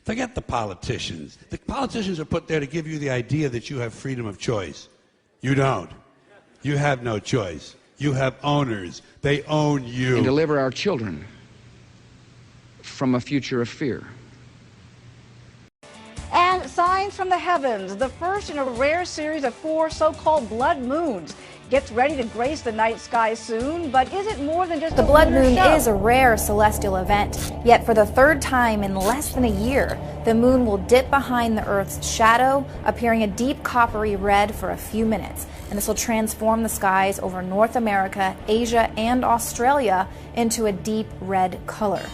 Forget the politicians. The politicians are put there to give you the idea that you have freedom of choice. You don't. You have no choice. You have owners. They own you. And deliver our children from a future of fear. And signs from the heavens, the first in a rare series of 4 so-called blood moons. Gets ready to grace the night sky soon, but is it more than just the a blood lunar moon show? is a rare celestial event, yet for the third time in less than a year, the moon will dip behind the Earth's shadow, appearing a deep coppery red for a few minutes. And this will transform the skies over North America, Asia, and Australia into a deep red color.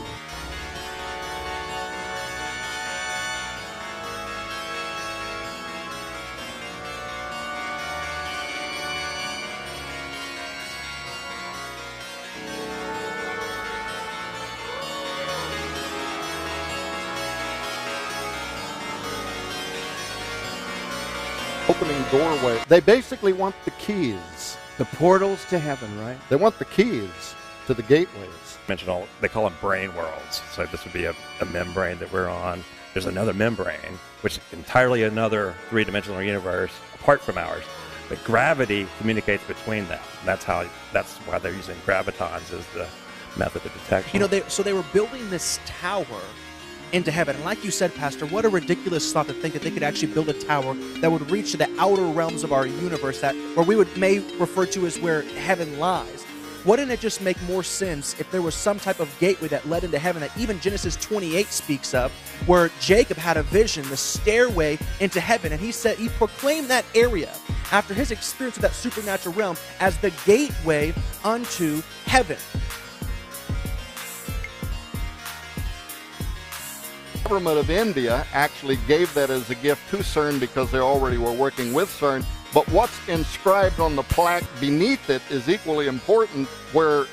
Opening doorway. They basically want the keys. The portals to heaven, right? They want the keys to the gateways. They call them brain worlds. So this would be a membrane that we're on. There's another membrane, which is entirely another three-dimensional universe apart from ours. But gravity communicates between them. That's why they're using gravitons as the method of detection. You know, they were building this tower into heaven. And like you said, Pastor, what a ridiculous thought to think that they could actually build a tower that would reach to the outer realms of our universe, that where we may refer to as where heaven lies. Wouldn't it just make more sense if there was some type of gateway that led into heaven that even Genesis 28 speaks of, where Jacob had a vision, the stairway into heaven, and he proclaimed that area after his experience of that supernatural realm as the gateway unto heaven. The government of India actually gave that as a gift to CERN because they already were working with CERN. But what's inscribed on the plaque beneath it is equally important, where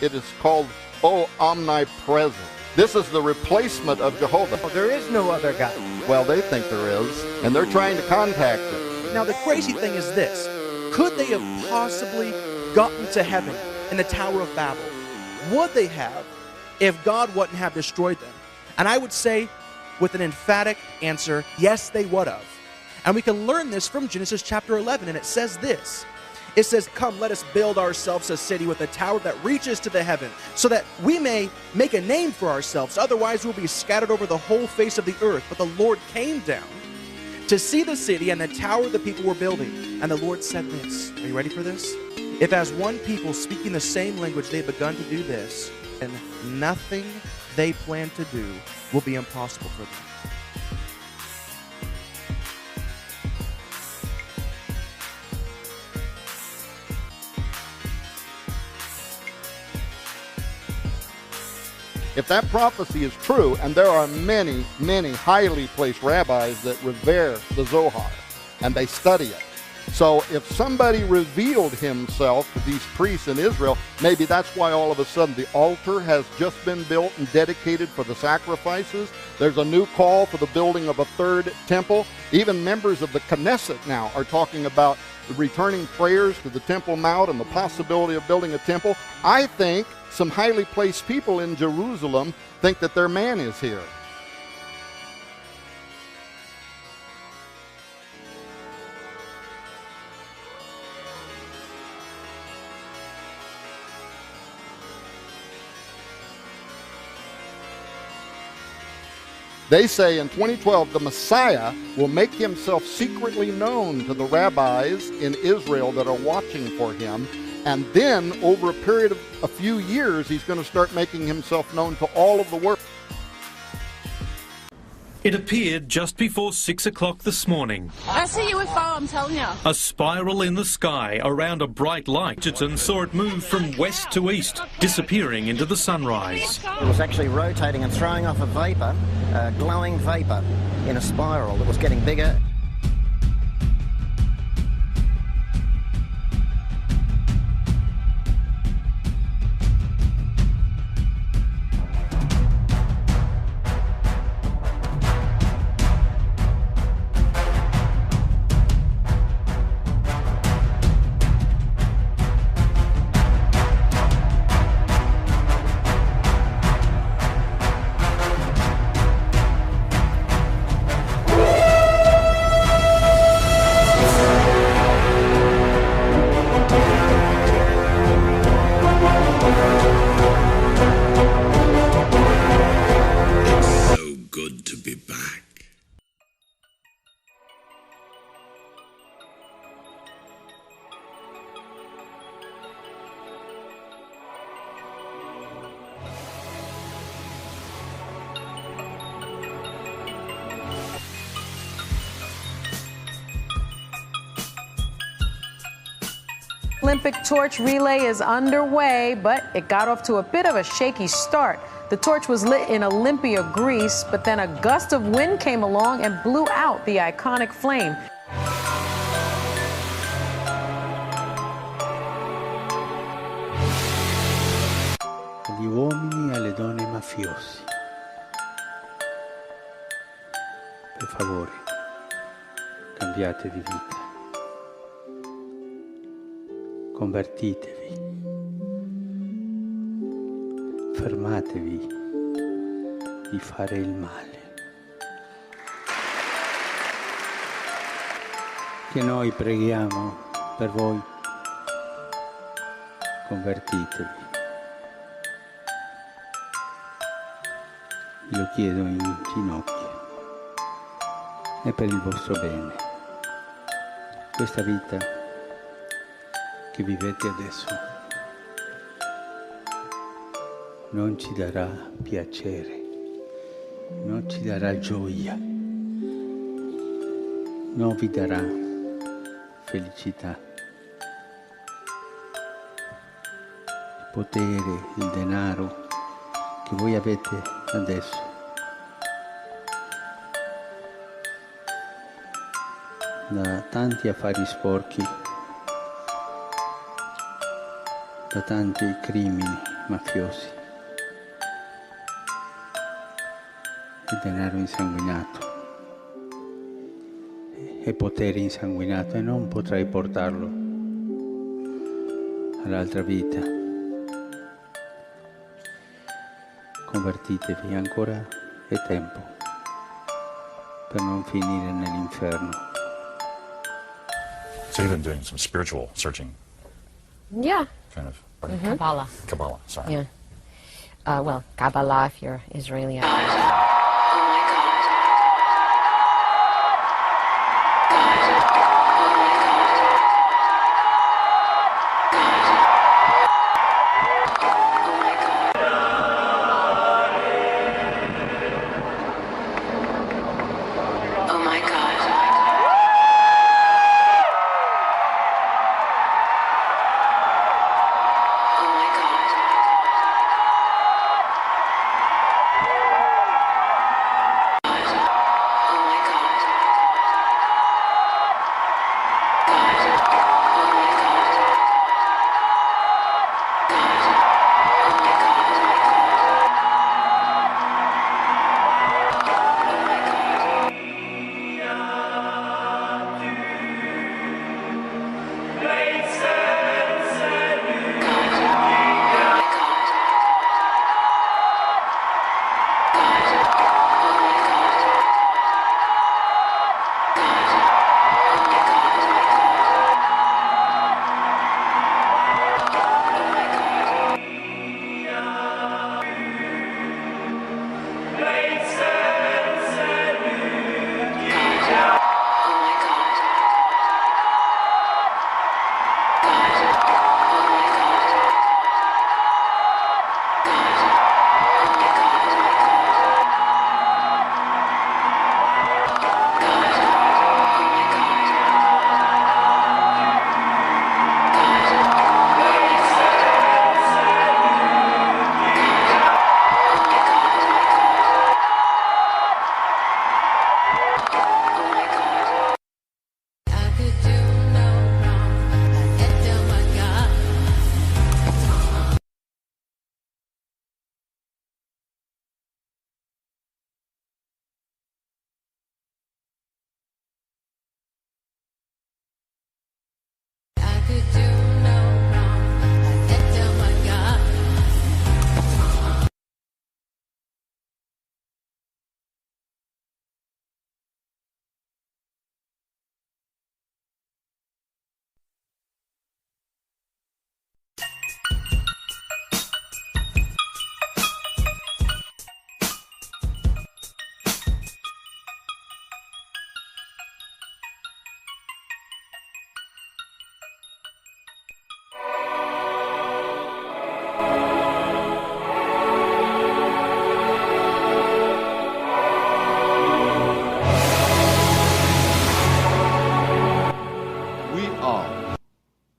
it is called, "O Omnipresent." This is the replacement of Jehovah. Oh, there is no other God. Well, they think there is, and they're trying to contact it. Now, the crazy thing is this. Could they have possibly gotten to heaven in the Tower of Babel? Would they have if God wouldn't have destroyed them? And I would say, with an emphatic answer, yes, they would have. And we can learn this from Genesis chapter 11, and it says this. It says, "Come, let us build ourselves a city with a tower that reaches to the heaven, so that we may make a name for ourselves. Otherwise, we'll be scattered over the whole face of the earth." But the Lord came down to see the city and the tower the people were building. And the Lord said this. Are you ready for this? "If as one people speaking the same language they've begun to do this, and nothing they plan to do will be impossible for them." If that prophecy is true, and there are many, many highly placed rabbis that revere the Zohar, and they study it. So if somebody revealed himself to these priests in Israel, maybe that's why all of a sudden the altar has just been built and dedicated for the sacrifices. There's a new call for the building of a third temple. Even members of the Knesset now are talking about returning prayers to the Temple Mount and the possibility of building a temple. I think some highly placed people in Jerusalem think that their man is here. They say in 2012 the Messiah will make himself secretly known to the rabbis in Israel that are watching for him, and then over a period of a few years he's going to start making himself known to all of the world. It appeared just before 6 o'clock this morning. That's a UFO, I'm telling you. A spiral in the sky around a bright light. Richardson saw it move from west to east, disappearing into the sunrise. It was actually rotating and throwing off a vapor, glowing vapor, in a spiral that was getting bigger. to be back. Olympic torch relay is underway, but it got off to a bit of a shaky start. The torch was lit in Olympia, Greece, but then a gust of wind came along and blew out the iconic flame. Agli uomini e alle donne mafiosi. Per favore, cambiate di vita. Convertitevi, fermatevi di fare il male. Che noi preghiamo per voi, convertitevi. Lo chiedo in ginocchio, è per il vostro bene. Questa vita che vivete adesso non ci darà piacere, non ci darà gioia, non vi darà felicità. Il potere, il denaro che voi avete adesso da tanti affari sporchi, da tanti crimini mafiosi, il denaro insanguinato e potere insanguinato, e non potrai portarlo all'altra vita. Convertitevi, ancora è tempo per non finire nell'inferno. So you've been doing some spiritual searching. Yeah. Kind of. Kabbalah. Kabbalah, sorry. Yeah. Well, Kabbalah if you're Israeli.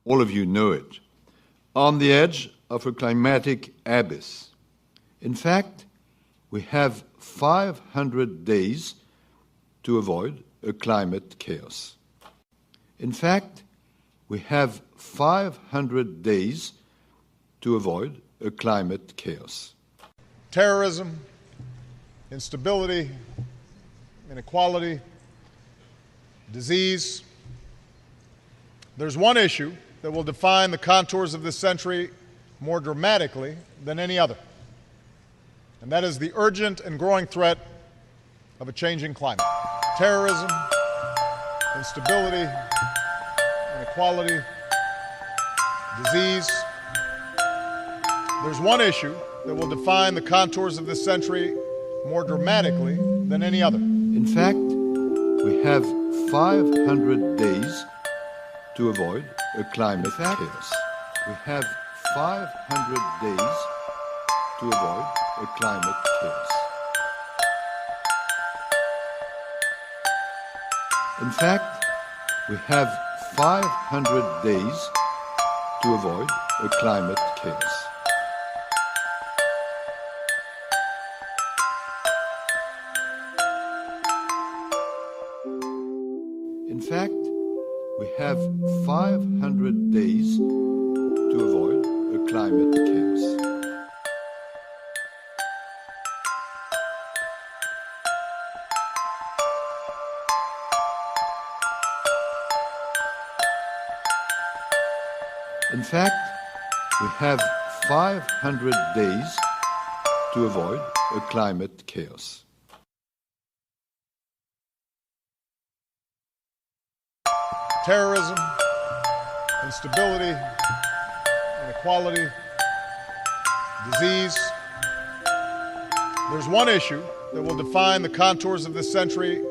all of you know it, on the edge of a climatic abyss. In fact, we have 500 days to avoid a climate chaos. In fact, we have 500 days to avoid a climate chaos. Terrorism, instability, inequality, disease. There's one issue that will define the contours of this century more dramatically than any other, and that is the urgent and growing threat of a changing climate. Terrorism, instability, inequality, disease. There's one issue that will define the contours of this century more dramatically than any other. In fact, we have 500 days to avoid a climate chaos. We have 500 days to avoid a climate chaos. In fact, we have 500 days to avoid a climate chaos. In fact, we have 500 days to avoid a climate chaos. In fact, we have 500 days to avoid a climate chaos. Terrorism, instability, inequality, disease. There's one issue that will define the contours of this century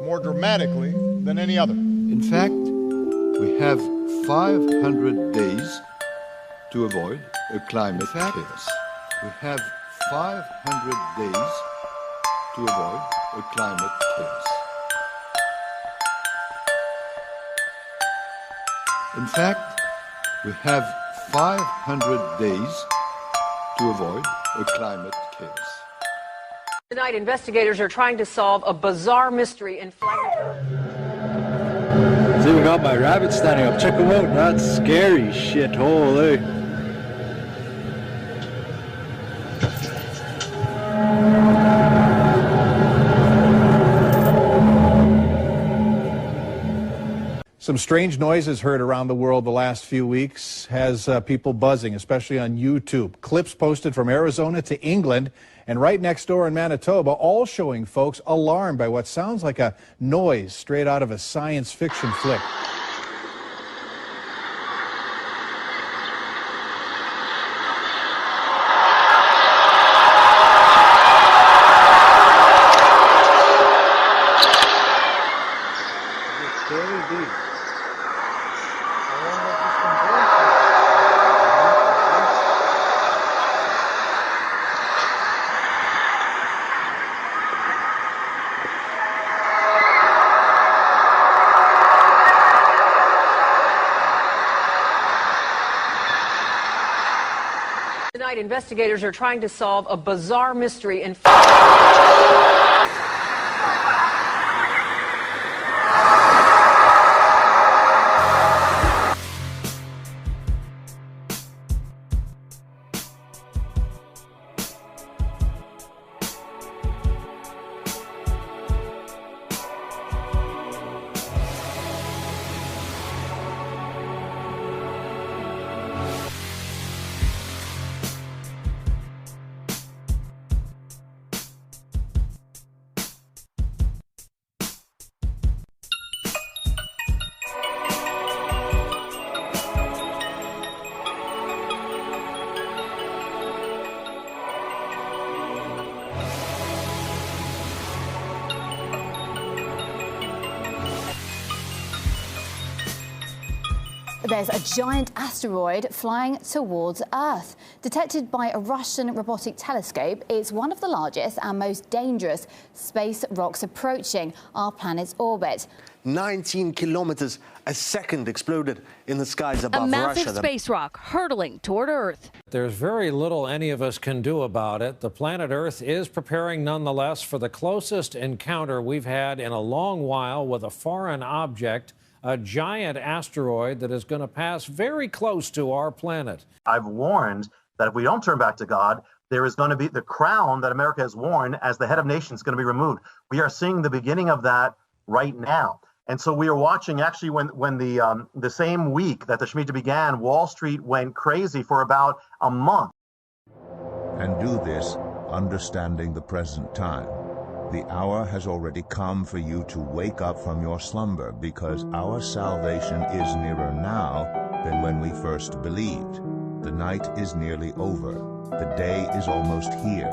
more dramatically than any other. In fact, we have 500 days to avoid a climate chaos. We have 500 days to avoid a climate chaos. In fact, we have 500 days to avoid a climate chaos. Tonight, investigators are trying to solve a bizarre mystery in flight. See, we got my rabbit standing up. Check them out. That's scary shit. Holy. Some strange noises heard around the world the last few weeks has people buzzing, especially on YouTube. Clips posted from Arizona to England and right next door in Manitoba, all showing folks alarmed by what sounds like a noise straight out of a science fiction flick. Tonight, investigators are trying to solve a bizarre mystery in There's a giant asteroid flying towards Earth. Detected by a Russian robotic telescope, it's one of the largest and most dangerous space rocks approaching our planet's orbit. 19 kilometers a second exploded in the skies above A massive Russia. space rock hurtling toward Earth. There's very little any of us can do about it. The planet Earth is preparing nonetheless for the closest encounter we've had in a long while with a foreign object, a giant asteroid that is going to pass very close to our planet. I've warned that if we don't turn back to God, there is going to be the crown that America has worn as the head of nations going to be removed. We are seeing the beginning of that right now. And so we are watching, actually, when the same week that the Shemitah began, Wall Street went crazy for about a month. And do this, understanding the present time. The hour has already come for you to wake up from your slumber, because our salvation is nearer now than when we first believed. The night is nearly over. The day is almost here.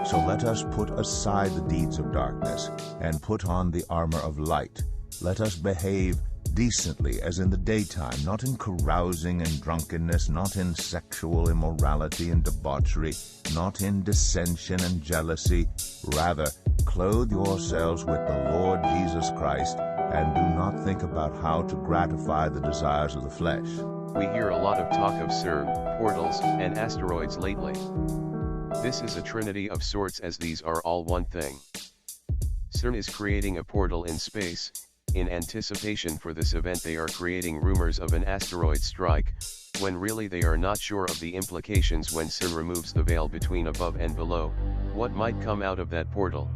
So let us put aside the deeds of darkness and put on the armor of light. Let us behave decently as in the daytime, not in carousing and drunkenness, not in sexual immorality and debauchery, not in dissension and jealousy. Rather, clothe yourselves with the Lord Jesus Christ, and do not think about how to gratify the desires of the flesh. We hear a lot of talk of CERN, portals, and asteroids lately. This is a trinity of sorts, as these are all one thing. CERN is creating a portal in space. In anticipation for this event, they are creating rumors of an asteroid strike, when really they are not sure of the implications when CERN removes the veil between above and below. What might come out of that portal?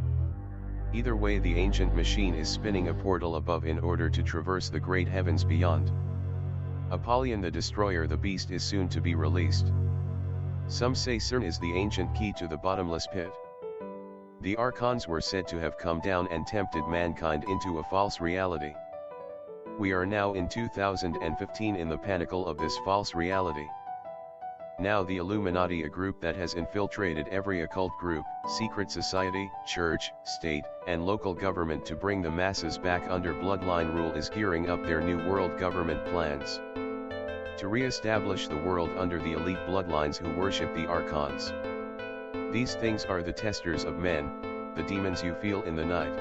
Either way, the ancient machine is spinning a portal above in order to traverse the great heavens beyond. Apollyon the Destroyer, the beast, is soon to be released. Some say CERN is the ancient key to the bottomless pit. The archons were said to have come down and tempted mankind into a false reality. We are now in 2015 in the pinnacle of this false reality. Now the Illuminati, a group that has infiltrated every occult group, secret society, church, state, and local government to bring the masses back under bloodline rule, is gearing up their new world government plans to re-establish the world under the elite bloodlines who worship the archons. These things are the testers of men, the demons you feel in the night.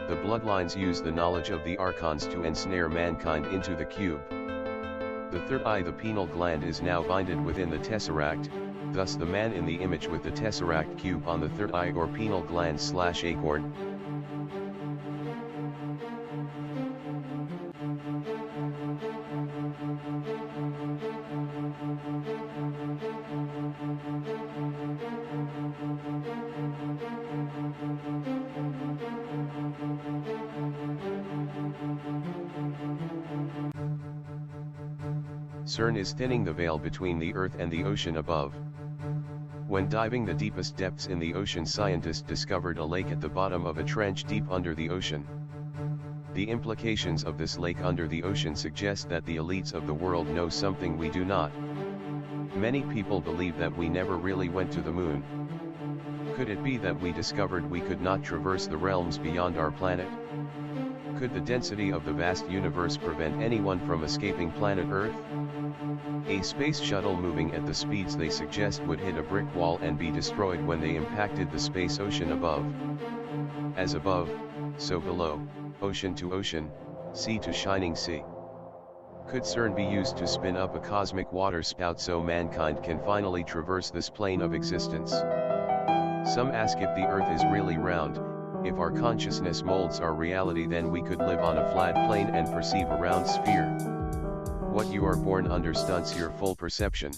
The bloodlines use the knowledge of the archons to ensnare mankind into the cube. The third eye, the pineal gland, is now binded within the tesseract, thus the man in the image with the tesseract cube on the third eye or pineal gland / acorn. CERN is thinning the veil between the Earth and the ocean above. When diving the deepest depths in the ocean, scientists discovered a lake at the bottom of a trench deep under the ocean. The implications of this lake under the ocean suggest that the elites of the world know something we do not. Many people believe that we never really went to the moon. Could it be that we discovered we could not traverse the realms beyond our planet? Could the density of the vast universe prevent anyone from escaping planet Earth? A space shuttle moving at the speeds they suggest would hit a brick wall and be destroyed when they impacted the space ocean above. As above, so below, ocean to ocean, sea to shining sea. Could CERN be used to spin up a cosmic water spout so mankind can finally traverse this plane of existence? Some ask if the Earth is really round. If our consciousness molds our reality, then we could live on a flat plane and perceive a round sphere. What you are born under stunts your full perception.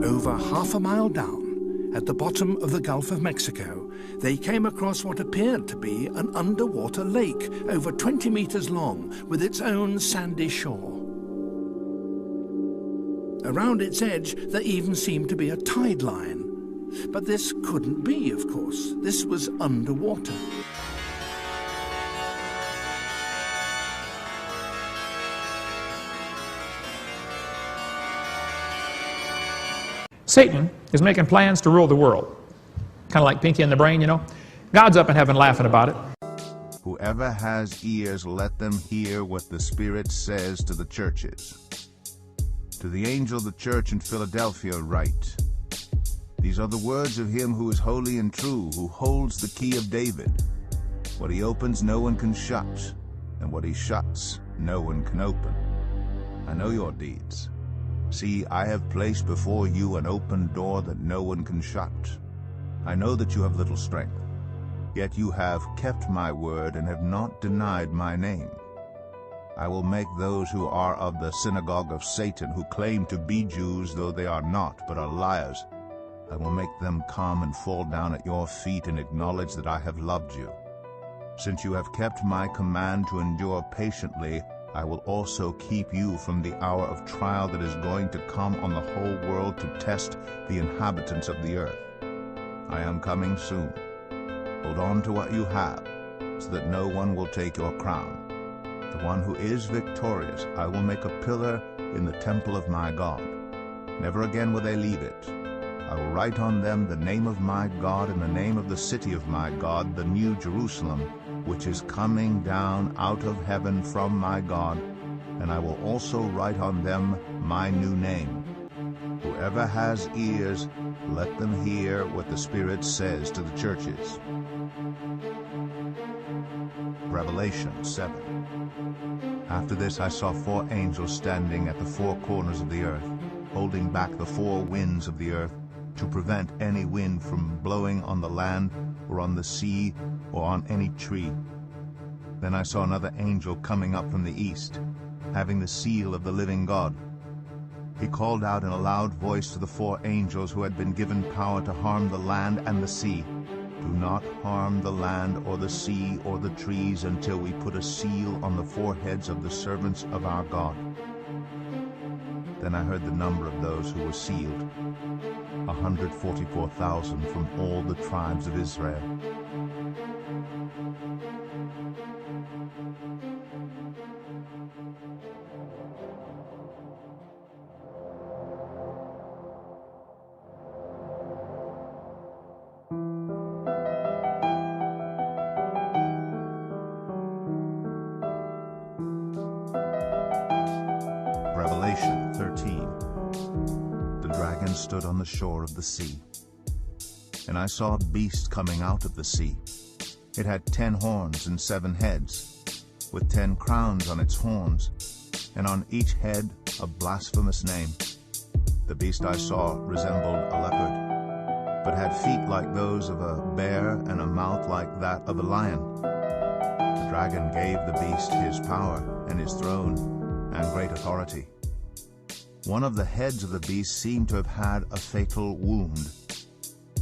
Over half a mile down, at the bottom of the Gulf of Mexico, they came across what appeared to be an underwater lake, over 20 meters long, with its own sandy shore. Around its edge, there even seemed to be a tide line. But this couldn't be, of course. This was underwater. Satan is making plans to rule the world. Kind of like Pinky and the Brain, you know. God's up in heaven laughing about it. Whoever has ears, let them hear what the Spirit says to the churches. To the angel of the church in Philadelphia write, these are the words of him who is holy and true, who holds the key of David. What he opens no one can shut, and what he shuts no one can open. I know your deeds. See, I have placed before you an open door that no one can shut. I know that you have little strength, yet you have kept my word and have not denied my name. I will make those who are of the synagogue of Satan, who claim to be Jews though they are not, but are liars, I will make them come and fall down at your feet and acknowledge that I have loved you. Since you have kept my command to endure patiently, I will also keep you from the hour of trial that is going to come on the whole world to test the inhabitants of the earth. I am coming soon. Hold on to what you have, so that no one will take your crown. The one who is victorious, I will make a pillar in the temple of my God. Never again will they leave it. I will write on them the name of my God and the name of the city of my God, the New Jerusalem, which is coming down out of heaven from my God, and I will also write on them my new name. Whoever has ears, let them hear what the Spirit says to the churches. Revelation 7. After this I saw 4 angels standing at the 4 corners of the earth, holding back the 4 winds of the earth, to prevent any wind from blowing on the land or on the sea or on any tree. Then I saw another angel coming up from the east, having the seal of the living God. He called out in a loud voice to the 4 angels who had been given power to harm the land and the sea, do not harm the land or the sea or the trees until we put a seal on the foreheads of the servants of our God. Then I heard the number of those who were sealed, 144,000 from all the tribes of Israel. Revelation 13. The dragon stood on the shore of the sea, and I saw a beast coming out of the sea. It had 10 horns and 7 heads, with 10 crowns on its horns, and on each head a blasphemous name. The beast I saw resembled a leopard, but had feet like those of a bear and a mouth like that of a lion. The dragon gave the beast his power and his throne and great authority. One of the heads of the beast seemed to have had a fatal wound,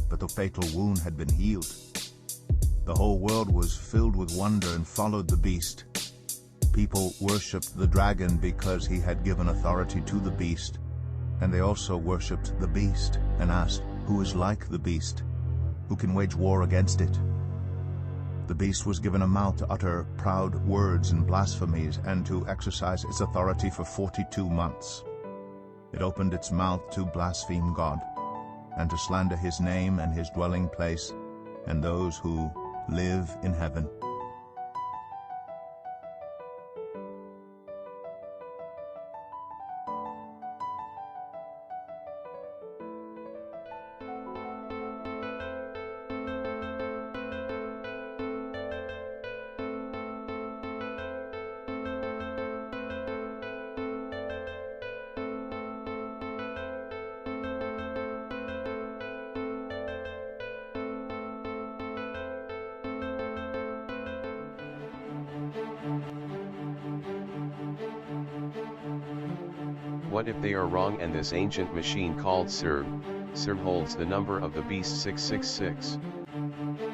but the fatal wound had been healed. The whole world was filled with wonder and followed the beast. People worshipped the dragon because he had given authority to the beast, and they also worshipped the beast and asked, who is like the beast? Who can wage war against it? The beast was given a mouth to utter proud words and blasphemies and to exercise its authority for 42 months. It opened its mouth to blaspheme God and to slander his name and his dwelling place and those who live in heaven. What if they are wrong and this ancient machine called CERN holds the number of the beast 666?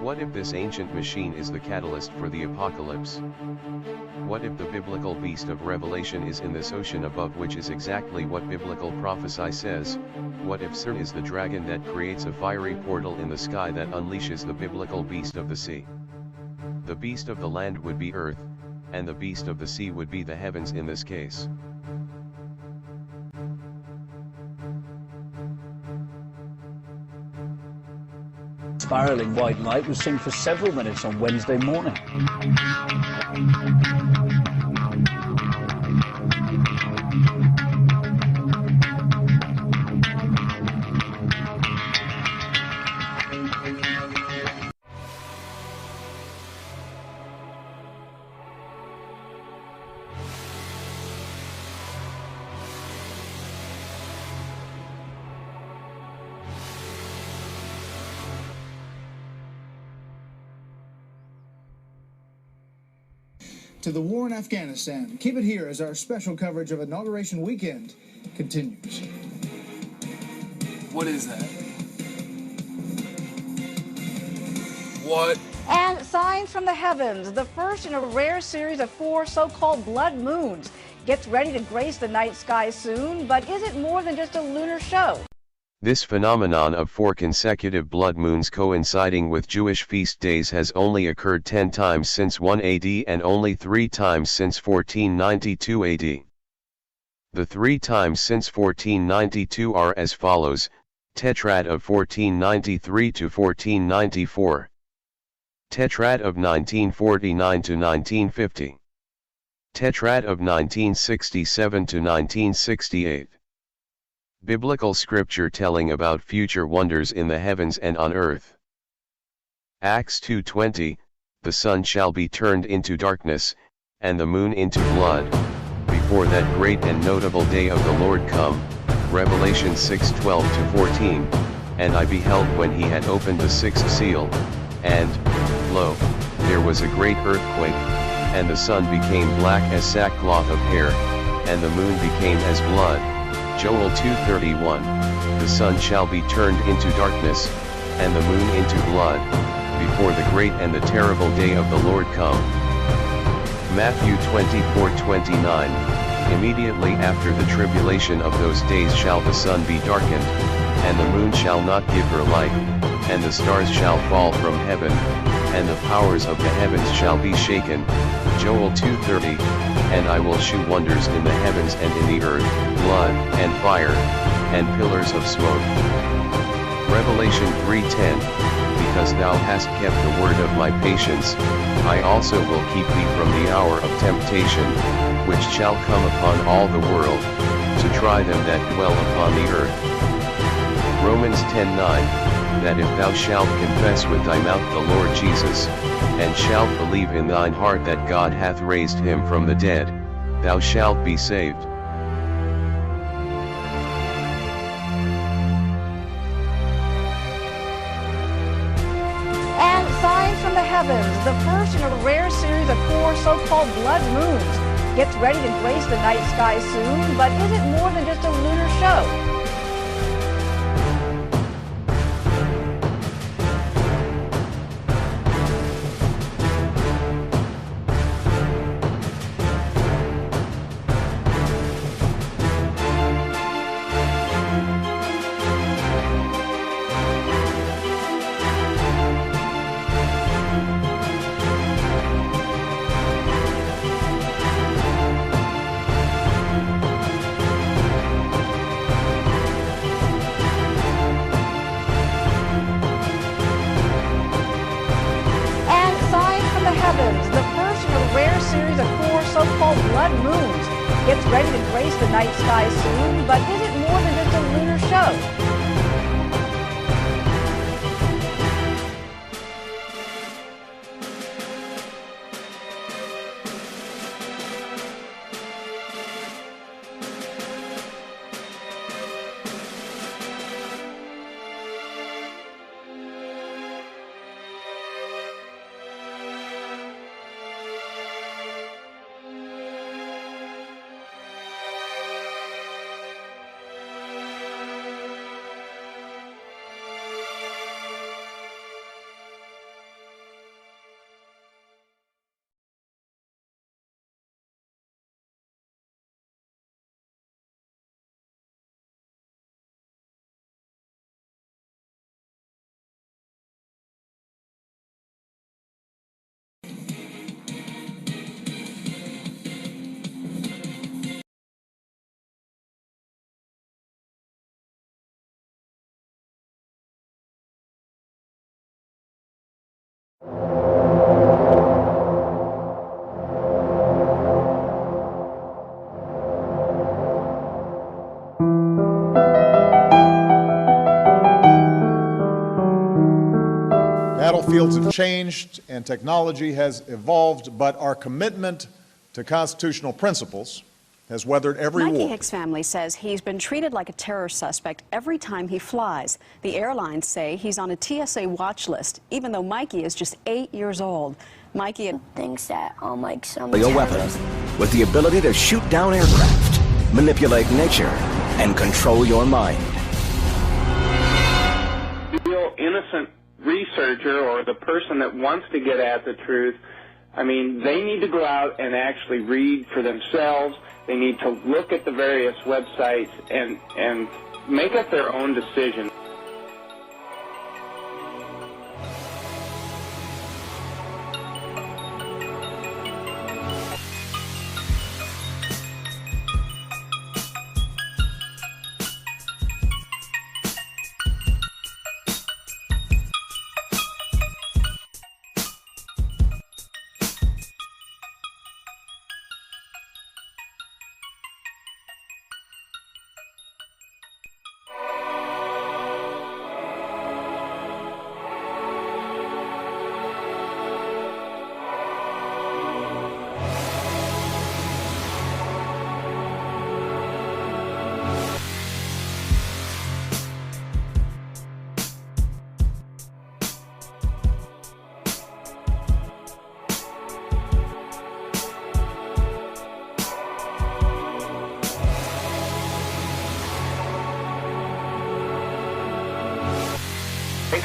What if this ancient machine is the catalyst for the apocalypse? What if the biblical beast of Revelation is in this ocean above, which is exactly what biblical prophecy says? What if CERN is the dragon that creates a fiery portal in the sky that unleashes the biblical beast of the sea? The beast of the land would be earth, and the beast of the sea would be the heavens in this case. spiralling white light was seen for several minutes on Wednesday morning. To the war in Afghanistan. Keep it here as our special coverage of Inauguration Weekend continues. What is that? What? And signs from the heavens, the first in a rare series of 4 so-called blood moons. Gets ready to grace the night sky soon, but is it more than just a lunar show? This phenomenon of 4 consecutive blood moons coinciding with Jewish feast days has only occurred 10 times since 1 AD and only 3 times since 1492 AD. The 3 times since 1492 are as follows: Tetrad of 1493 to 1494, Tetrad of 1949 to 1950, Tetrad of 1967 to 1968. Biblical scripture telling about future wonders in the heavens and on earth. Acts 2:20, the sun shall be turned into darkness, and the moon into blood, before that great and notable day of the Lord come. Revelation 6:12 to 14, and I beheld when he had opened the 6th seal, and, lo, there was a great earthquake, and the sun became black as sackcloth of hair, and the moon became as blood. Joel 2:31, the sun shall be turned into darkness, and the moon into blood, before the great and the terrible day of the Lord come. Matthew 24:29, immediately after the tribulation of those days shall the sun be darkened, and the moon shall not give her light, and the stars shall fall from heaven, and the powers of the heavens shall be shaken. Joel 2:30, and I will shew wonders in the heavens and in the earth, blood, and fire, and pillars of smoke. Revelation 3:10, because thou hast kept the word of my patience, I also will keep thee from the hour of temptation, which shall come upon all the world, to try them that dwell upon the earth. Romans 10:9, that if thou shalt confess with thy mouth the Lord Jesus, and shalt believe in thine heart that God hath raised him from the dead, thou shalt be saved. And signs from the heavens, the first in a rare series of 4 so-called blood moons. Gets ready to grace the night sky soon, but is it more than just a lunar show? The first in a rare series of 4 so-called blood moons. Gets ready to grace the night sky soon, but is it more than just a lunar show? fields have changed and technology has evolved, but our commitment to constitutional principles has weathered every Mikey war. Hicks' family says he's been treated like a terror suspect every time he flies. The airlines say he's on a TSA watch list, even though Mikey is just 8 years old. Mikey thinks that I'm like some A weapon with the ability to shoot down aircraft, manipulate nature, and control your mind. Real innocent researcher or the person that wants to get at the truth, I mean, they need to go out and actually read for themselves. They need to look at the various websites and make up their own decision.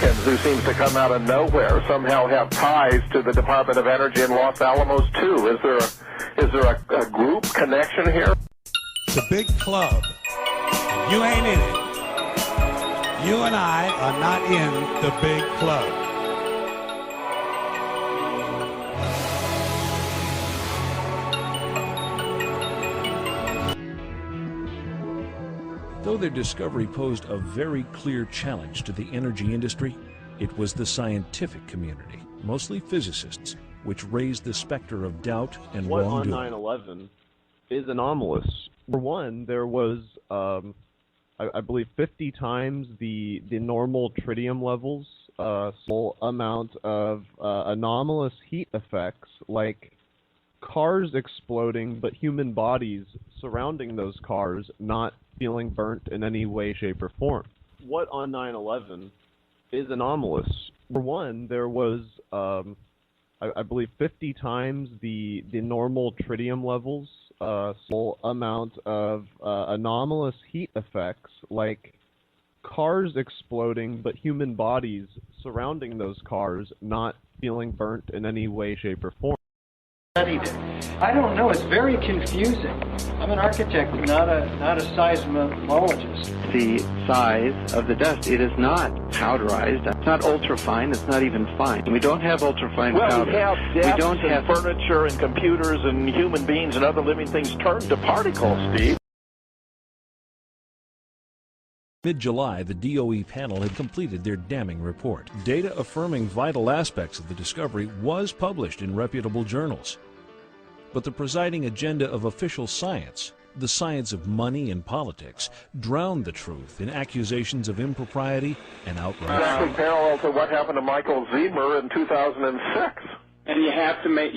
Jenkins, who seems to come out of nowhere, somehow have ties to the Department of Energy in Los Alamos too. Is there a group connection here? The big club. You ain't in it. You and I are not in the big club. Though their discovery posed a very clear challenge to the energy industry, it was the scientific community, mostly physicists, which raised the specter of doubt and what wrongdoing. On 9/11 is anomalous. For one, there was, I believe, 50 times the normal tritium levels, small amount of anomalous heat effects, like cars exploding, but human bodies surrounding those cars not feeling burnt in any way, shape, or form. What on 9/11 is anomalous. For one, there was, I believe, 50 times the normal tritium levels, small amount of anomalous heat effects, like cars exploding, but human bodies surrounding those cars not feeling burnt in any way, shape, or form. Studied it. I don't know. It's very confusing. I'm an architect, not a seismologist. The size of the dust, it is not powderized. It's not ultrafine. It's not even fine. We don't have ultrafine powder. We have desks don't and have furniture and computers and human beings and other living things turned to particles, Steve. Mid-July, the DOE panel had completed their damning report. Data affirming vital aspects of the discovery was published in reputable journals. But the presiding agenda of official science, the science of money and politics, drowned the truth in accusations of impropriety and outrage. Exactly parallel to what happened to Michael Ziemer in 2006. And you have to make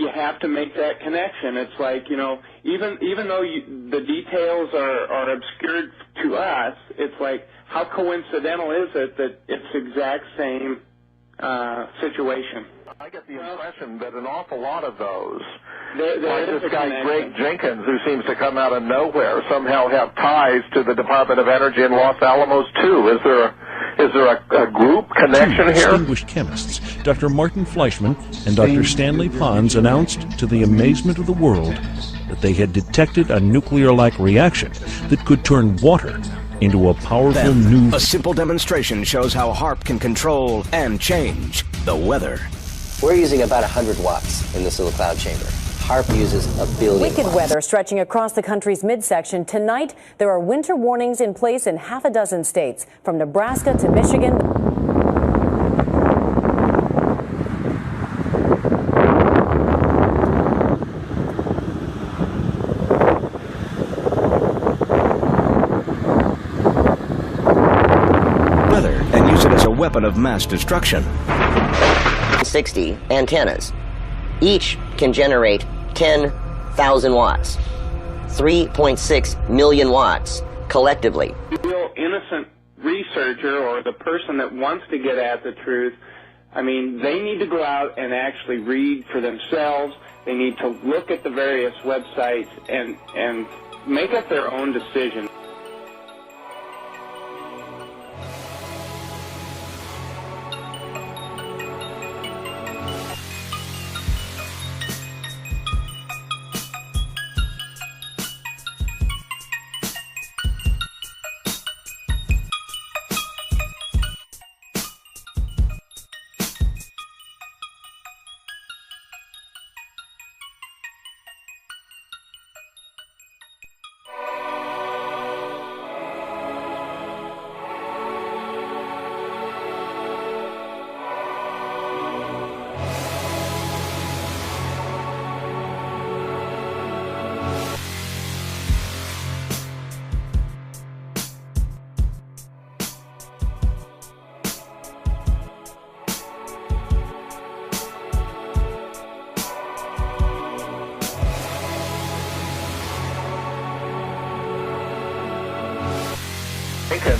that connection. It's like, you know, even though the details are obscured to us, it's like, how coincidental is it that it's the exact same situation? I get the impression that an awful lot of those, there like this guy Greg Jenkins, who seems to come out of nowhere, somehow have ties to the Department of Energy in Los Alamos too. Is there a group connection here? Distinguished chemists, Dr. Martin Fleischmann and Dr. Stanley Pons, announced to the amazement of the world that they had detected a nuclear-like reaction that could turn water into a powerful new... A simple demonstration shows how HAARP can control and change the weather. We're using about 100 watts in this little cloud chamber. HAARP uses a billion Wicked watts. weather stretching across the country's midsection. Tonight, there are winter warnings in place in half a dozen states, from Nebraska to Michigan. Weather and use it as a weapon of mass destruction. 60 antennas. Each can generate 10,000 watts, 3.6 million watts collectively. The real innocent researcher or the person that wants to get at the truth, I mean, they need to go out and actually read for themselves. They need to look at the various websites and make up their own decision.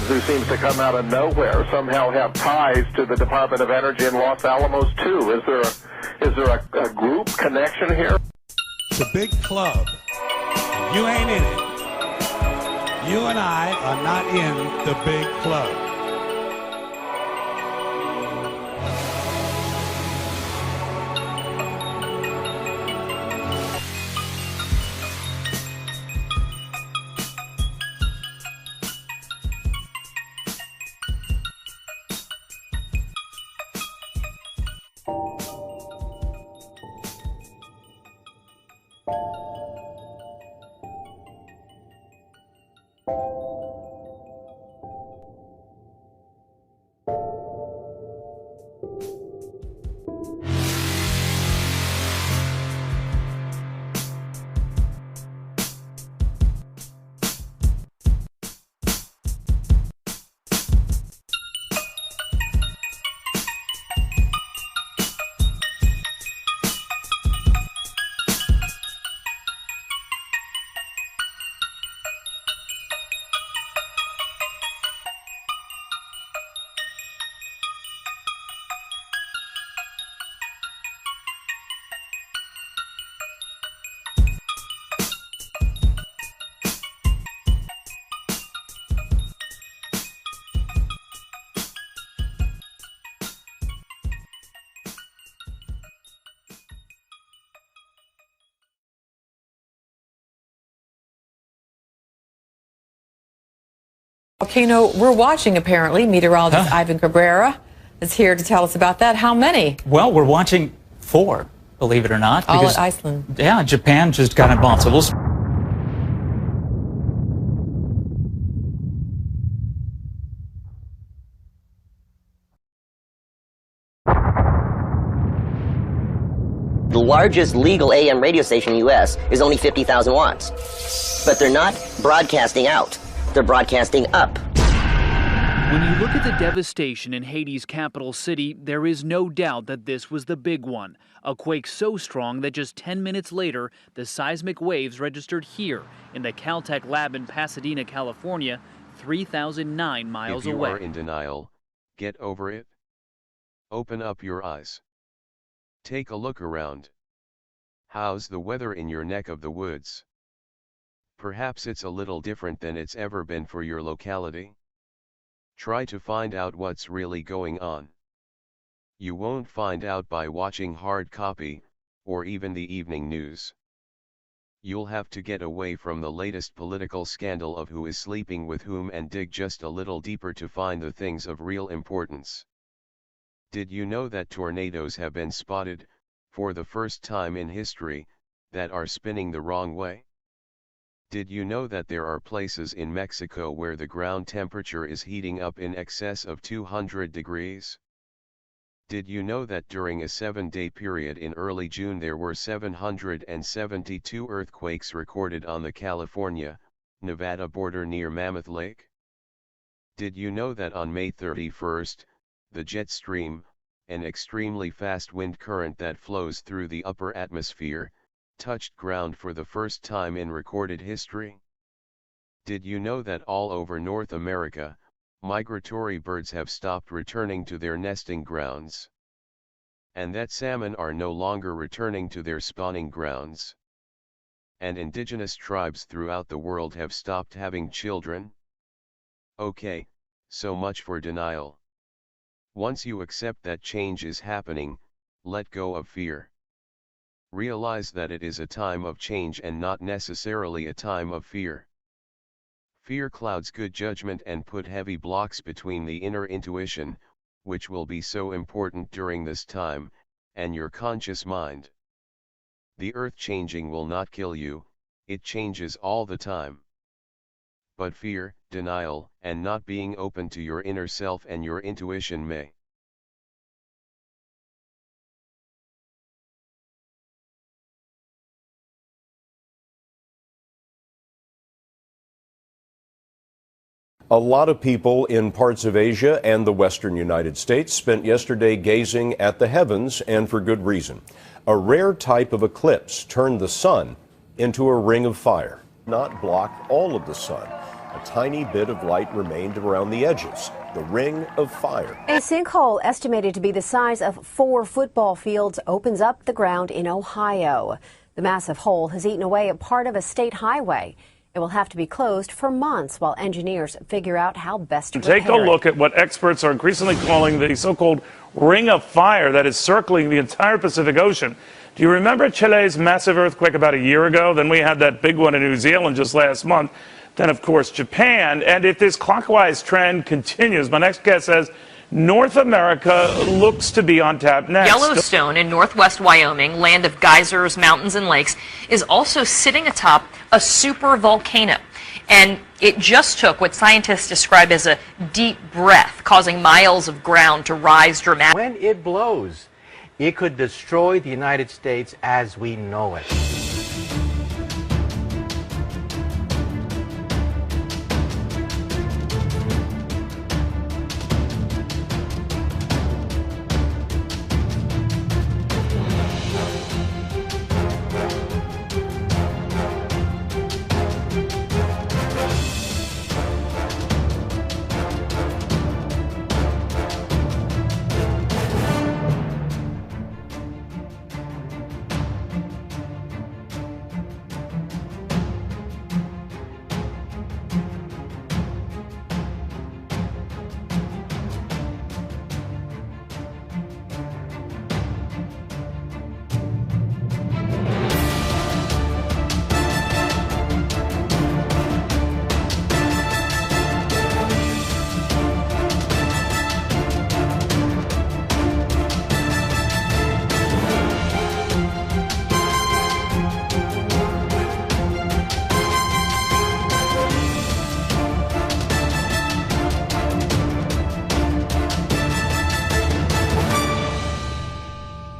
Who seems to come out of nowhere somehow have ties to the Department of Energy in Los Alamos too. Is there a group connection here? It's a big club. You ain't in it. You and I are not in the big club. Volcano we're watching, apparently. Meteorologist Ivan Cabrera is here to tell us about that. How many? Well, we're watching 4, believe it or not. All because, at Iceland. Yeah, Japan just got involved. So we'll. The largest legal AM radio station in the U.S. is only 50,000 watts. But they're not broadcasting out. They're broadcasting up. When you look at the devastation in Haiti's capital city, there is no doubt that this was the big one. A quake so strong that just 10 minutes later, the seismic waves registered here in the Caltech lab in Pasadena, California, 3,009 miles away. If you are in denial, get over it. Open up your eyes. Take a look around. How's the weather in your neck of the woods? Perhaps it's a little different than it's ever been for your locality. Try to find out what's really going on. You won't find out by watching hard copy, or even the evening news. You'll have to get away from the latest political scandal of who is sleeping with whom and dig just a little deeper to find the things of real importance. Did you know that tornadoes have been spotted, for the first time in history, that are spinning the wrong way? Did you know that there are places in Mexico where the ground temperature is heating up in excess of 200 degrees? Did you know that during a 7-day period in early June there were 772 earthquakes recorded on the California, Nevada border near Mammoth Lake? Did you know that on May 31st, the jet stream, an extremely fast wind current that flows through the upper atmosphere, touched ground for the first time in recorded history? Did you know that all over North America, migratory birds have stopped returning to their nesting grounds? And that salmon are no longer returning to their spawning grounds? And indigenous tribes throughout the world have stopped having children? Okay, so much for denial. Once you accept that change is happening, let go of fear. Realize that it is a time of change and not necessarily a time of fear. Fear clouds good judgment and put heavy blocks between the inner intuition, which will be so important during this time, and your conscious mind. The earth changing will not kill you, it changes all the time. But fear, denial, and not being open to your inner self and your intuition may. A lot of people in parts of Asia and the western United States spent yesterday gazing at the heavens, and for good reason. A rare type of eclipse turned the sun into a ring of fire. Not blocked all of the sun. A tiny bit of light remained around the edges. The ring of fire. A sinkhole estimated to be the size of 4 football fields opens up the ground in Ohio. The massive hole has eaten away at part of a state highway. It will have to be closed for months while engineers figure out how best to repair it. Take a look at what experts are increasingly calling the so-called ring of fire that is circling the entire Pacific Ocean. Do you remember Chile's massive earthquake about a year ago? Then we had that big one in New Zealand just last month. Then, of course, Japan. And if this clockwise trend continues, my next guest says North America looks to be on tap next. Yellowstone in northwest Wyoming, land of geysers, mountains, and lakes, is also sitting atop a super volcano. And it just took what scientists describe as a deep breath, causing miles of ground to rise dramatically. When it blows, it could destroy the United States as we know it.